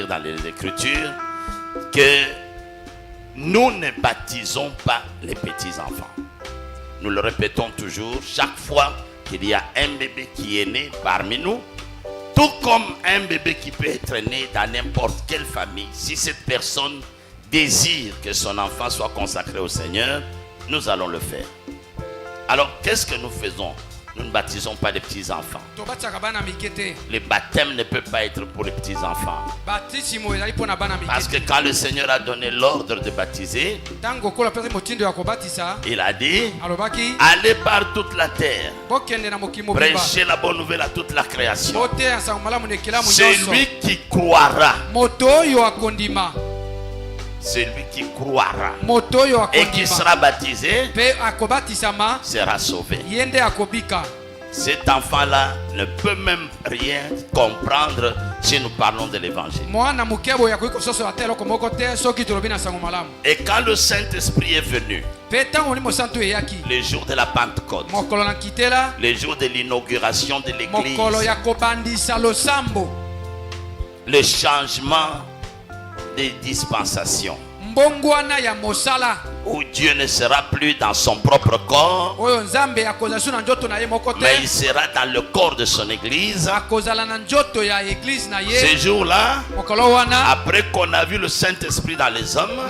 dans les Écritures que nous ne baptisons pas les petits-enfants. Nous le répétons toujours, chaque fois qu'il y a un bébé qui est né parmi nous, tout comme un bébé qui peut être né dans n'importe quelle famille, si cette personne désire que son enfant soit consacré au Seigneur, nous allons le faire. Alors, qu'est-ce que nous faisons? Nous ne baptisons pas les petits-enfants. Le baptême ne peut pas être pour les petits-enfants. Parce que quand le Seigneur a donné l'ordre de baptiser, il a dit, allez par toute la terre, prêchez la bonne nouvelle à toute la création. Celui qui croira, celui qui croira et qui sera baptisé sera sauvé. Cet enfant-là ne peut même rien comprendre si nous parlons de l'évangile. Et quand le Saint-Esprit est venu, le jour de la Pentecôte, le jour de l'inauguration de l'église, le changement des dispensations, où Dieu ne sera plus dans son propre corps, mais il sera dans le corps de son église. Ce jour-là, après qu'on a vu le Saint-Esprit dans les hommes,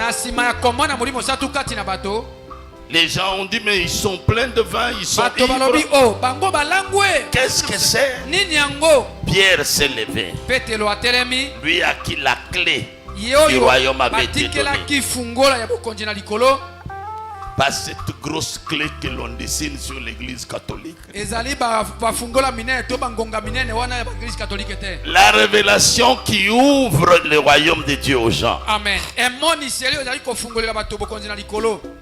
les gens ont dit, mais ils sont pleins de vin, ils sont ivres. Qu'est-ce que c'est? Pierre s'est levé, lui à qui la clé du royaume avait été donné. Pas cette grosse clé que l'on dessine sur l'église catholique. La révélation qui ouvre le royaume de Dieu aux gens. Amen.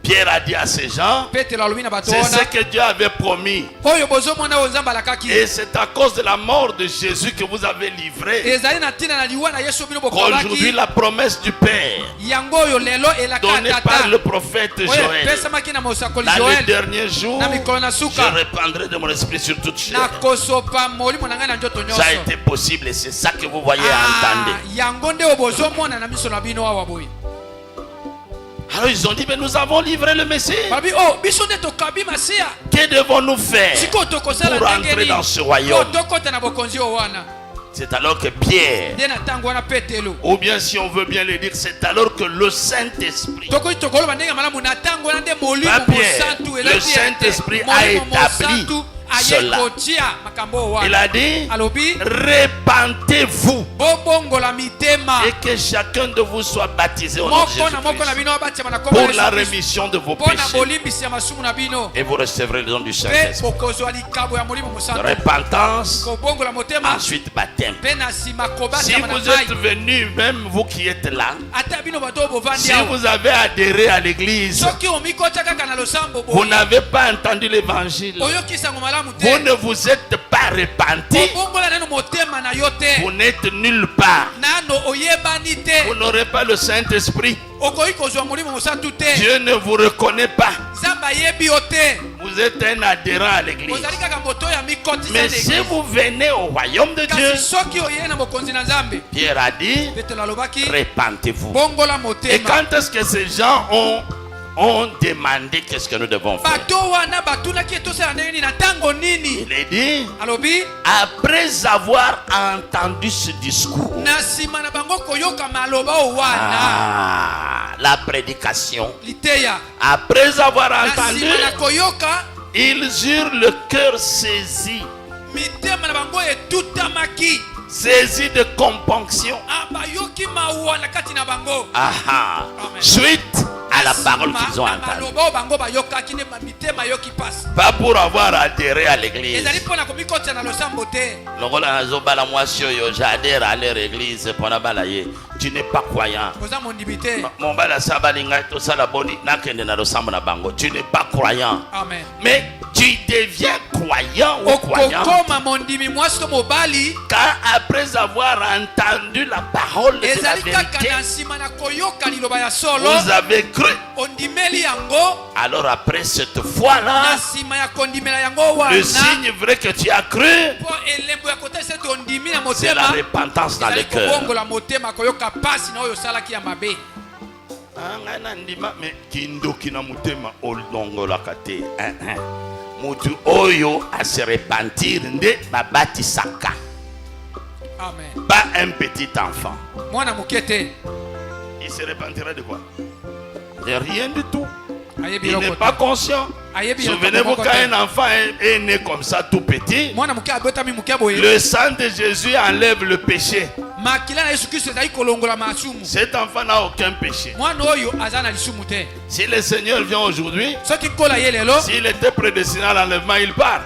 Pierre a dit à ces gens, c'est ce que Dieu avait promis. Et c'est à cause de la mort de Jésus que vous avez livré qu'aujourd'hui la promesse du Père donnée par le prophète Joël, dans les derniers jours, je répandrai de mon esprit sur toute chair. Ça a été possible et c'est ça que vous voyez et entendez. Alors ils ont dit, mais nous avons livré le Messie. Que devons-nous faire pour entrer dans ce royaume? C'est alors que Pierre, ou bien si on veut bien le dire, c'est alors que le Saint-Esprit, pas Pierre, le Saint-Esprit a établi cela. Il a dit, répentez-vous et que chacun de vous soit baptisé au nom de Jésus-Christ pour la rémission de vos péchés, et vous recevrez le don du Saint-Esprit. Repentance, ensuite baptême. Si vous êtes venus, même vous qui êtes là, si vous avez adhéré à l'église, vous n'avez pas entendu l'évangile, vous ne vous êtes pas repenti, vous n'êtes nulle part, vous n'aurez pas le Saint-Esprit, Dieu ne vous reconnaît pas, vous êtes un adhérent à l'église. Mais si vous venez au royaume de Dieu, Pierre a dit, répentez-vous. Et quand est-ce que ces gens ont demandé qu'est-ce que nous devons faire? Il est dit, après avoir entendu ce discours, la prédication, après avoir entendu, ils eurent le cœur saisi, saisi de compunction. Suite à la parole qu'ils ont entendue. Pas pour avoir adhéré à l'église. J'adhère à leur église. Tu n'es pas croyant. Tu n'es pas croyant. Mais tu deviens croyant ou croyant car après avoir entendu la parole de la vérité, vous avez cru. Alors après cette foi-là, le signe vrai que tu as cru, c'est la repentance dans le cœur. Mutu oyo à se repentir nde babati saka. Amen. Pas un petit enfant. Il se repentira de quoi? De rien du tout. Il n'est pas conscient. Souvenez-vous quand un enfant est né comme ça tout petit, le sang de Jésus enlève le péché. Cet enfant n'a aucun péché. Si le Seigneur vient aujourd'hui, s'il était prédestiné à l'enlèvement, il part.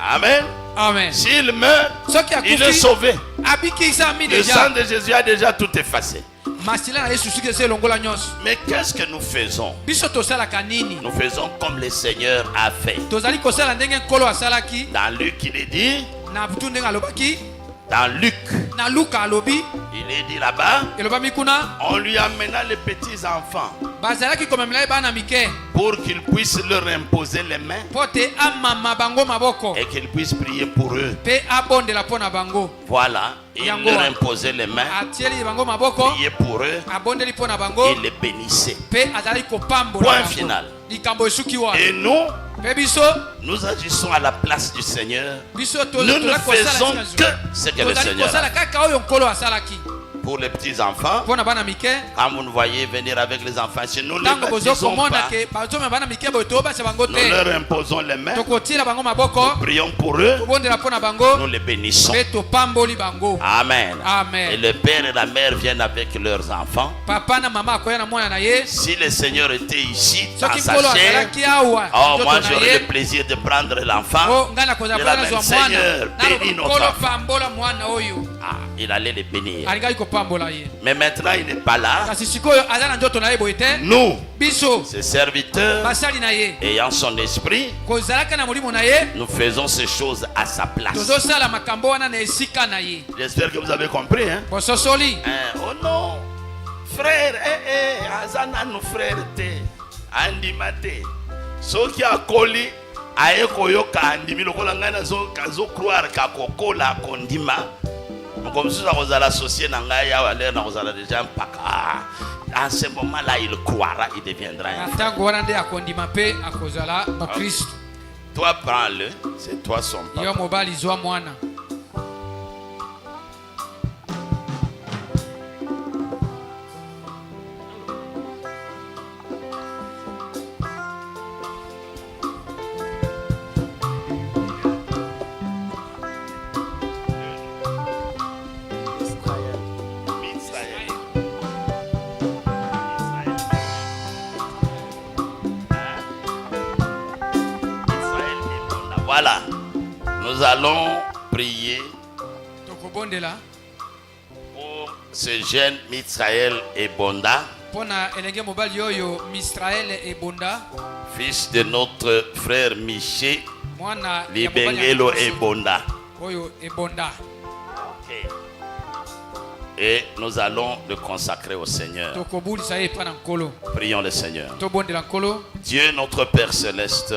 Amen. Amen. S'il meurt, il est sauvé. Le sang de Jésus a déjà tout effacé. Mais qu'est-ce que nous faisons? Nous faisons comme le Seigneur a fait. Dans Luc, il est dit. Dans Luc, il est dit là-bas, on lui amena les petits enfants pour qu'ils puissent leur imposer les mains et qu'ils puissent prier pour eux. Voilà, il leur imposait les mains, priait pour eux, il les bénissait. Point final. Et nous agissons à la place du Seigneur. Nous ne faisons que ce que le Seigneur a fait. Pour les petits enfants, quand vous nous voyez venir avec les enfants, si nous ne les baptisons pas, nous leur imposons les mains, nous prions pour eux, nous les bénissons. Amen. Amen. Et le père et la mère viennent avec leurs enfants. Si le Seigneur était ici dans sa chair, oh, moi j'aurais le plaisir de prendre l'enfant, de la même Seigneur, bénis notre enfant. Ah, il allait les bénir. Mais maintenant il n'est pas là. Nous, ses serviteurs, ayant son esprit, nous faisons ces choses à sa place. J'espère que vous avez compris, hein? Oh non, frère, Azana nous frère te, andimate, soki akoli, aye koyoka andimi lokola ngana zo croire kakokola kondima. Comme si vous allez associer Nangaya à l'air, vous allez déjà un paka. En ce moment-là, il croira, il deviendra un frère. Toi, prends-le, c'est toi son papa. Voilà, nous allons prier pour ce jeune Mitsraël et Bonda, fils de notre frère Miché, Libengelo et Bonda. Okay. Et nous allons le consacrer au Seigneur. Prions le Seigneur. Dieu notre Père Céleste,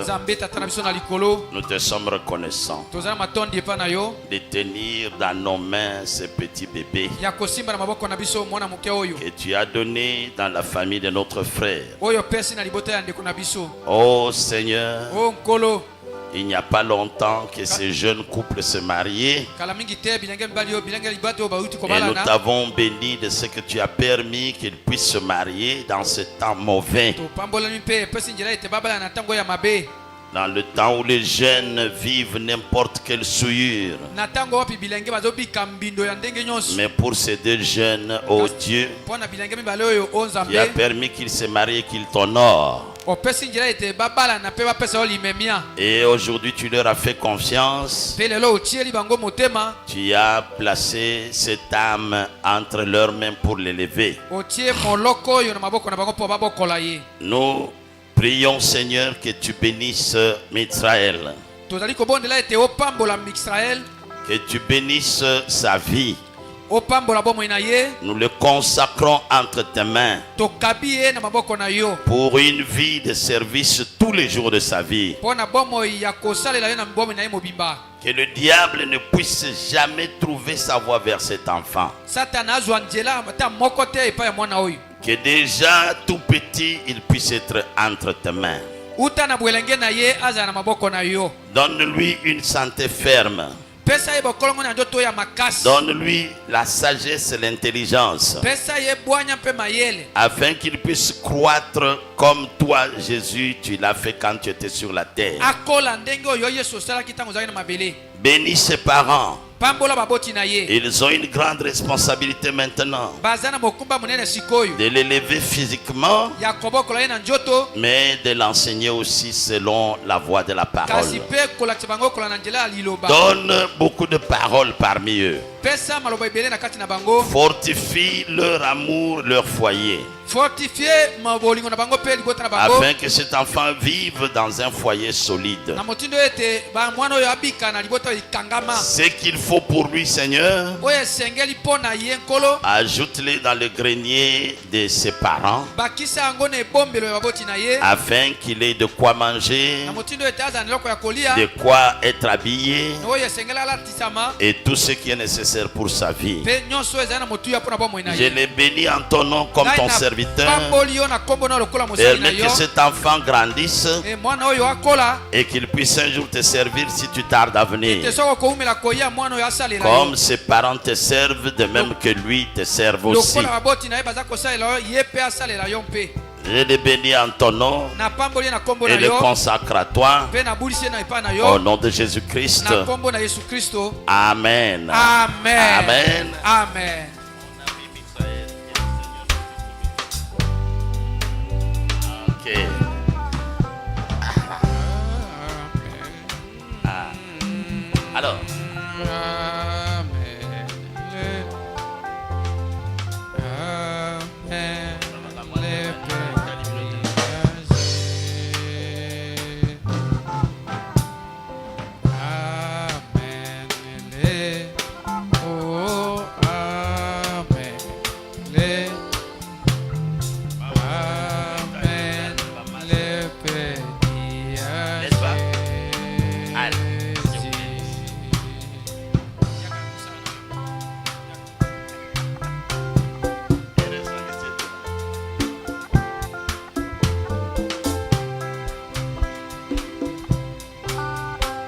nous te sommes reconnaissants de tenir dans nos mains ce petit bébé que tu as donné dans la famille de notre frère. Oh Seigneur, il n'y a pas longtemps que ce jeune couple se mariait et nous t'avons béni de ce que tu as permis qu'ils puissent se marier dans ce temps mauvais. Dans le temps où les jeunes vivent n'importe quelle souillure. Mais pour ces deux jeunes, oh Dieu, tu as permis qu'ils se marient et qu'ils t'honorent. Et aujourd'hui tu leur as fait confiance. Tu as placé cette âme entre leurs mains pour l'élever. Nous Prions, Seigneur, que tu bénisses Israël. Que tu bénisses sa vie. Nous le consacrons entre tes mains pour une vie de service tous les jours de sa vie. Que le diable ne puisse jamais trouver sa voie vers cet enfant. Que déjà tout petit il puisse être entre tes mains. Donne-lui une santé ferme. Donne-lui la sagesse et l'intelligence afin qu'il puisse croître comme toi, Jésus, tu l'as fait quand tu étais sur la terre. Bénis ses parents. Ils ont une grande responsabilité maintenant de l'élever physiquement, mais de l'enseigner aussi selon la voie de la parole. Donne beaucoup de paroles parmi eux. Fortifie leur amour, leur foyer, afin que cet enfant vive dans un foyer solide. Ce qu'il faut pour lui, Seigneur, ajoute-les dans le grenier de ses parents, afin qu'il ait de quoi manger, de quoi être habillé, et tout ce qui est nécessaire pour sa vie. Je les bénis en ton nom comme ton serviteur. Permets que cet enfant grandisse et qu'il puisse un jour te servir si tu tardes à venir. Comme ses parents te servent, de même que lui te serve aussi. Je les bénis en ton nom et le consacre à toi. Au nom de Jésus-Christ. Amen. Amen. Amen. Amen.